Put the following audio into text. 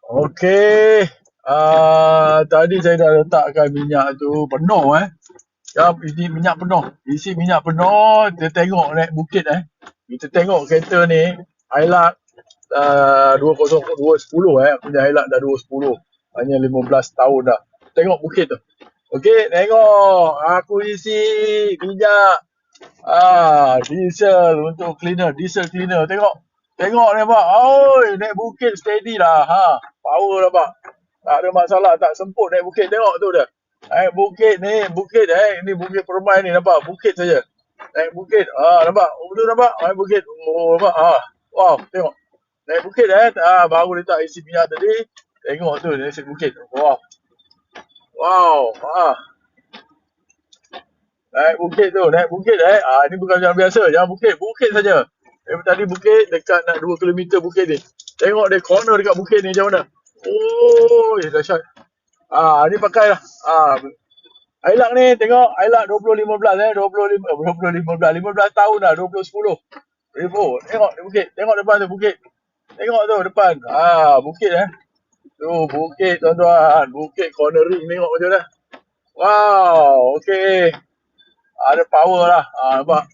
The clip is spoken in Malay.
Okey. Tadi saya dah letakkan minyak tu penuh Ya, isi minyak penuh. Isi minyak penuh, kita tengok naik bukit Kita tengok kereta ni, Hilux 20210 aku punya Hilux dah 210. Hanya 15 tahun dah. Tengok bukit tu. Okey, tengok aku isi minyak diesel untuk cleaner, diesel cleaner. Tengok. Tengok ni pak. Oi, naik bukit steady lah. Power lah pak. Tak ada masalah, tak semput naik bukit. Tengok tu dah. Naik bukit ni, bukit ni bukit Permai ni nampak. Bukit saja. Naik bukit. Nampak. Betul nampak? Naik bukit. Oh, nampak. Wow, tengok. Naik bukit baru letak isi minyak tadi. Tengok tu naik bukit. Wow. Wow. Naik bukit tu, naik bukit ini bukan jalan biasa, jalan bukit, bukit saja. Tadi bukit dekat nak 2 kilometer bukit ni. Tengok dia corner dekat bukit ni macam mana. Oh, dahsyat. Ni pakai lah. Hilux ni tengok Hilux 2015 15 tahun dah, 2010. Tengok di bukit, tengok depan tu bukit. Tengok tu depan. Bukit Tu bukit tuan-tuan, bukit cornering tengok macam mana. Wow, okey. Ada power lah. Nampak?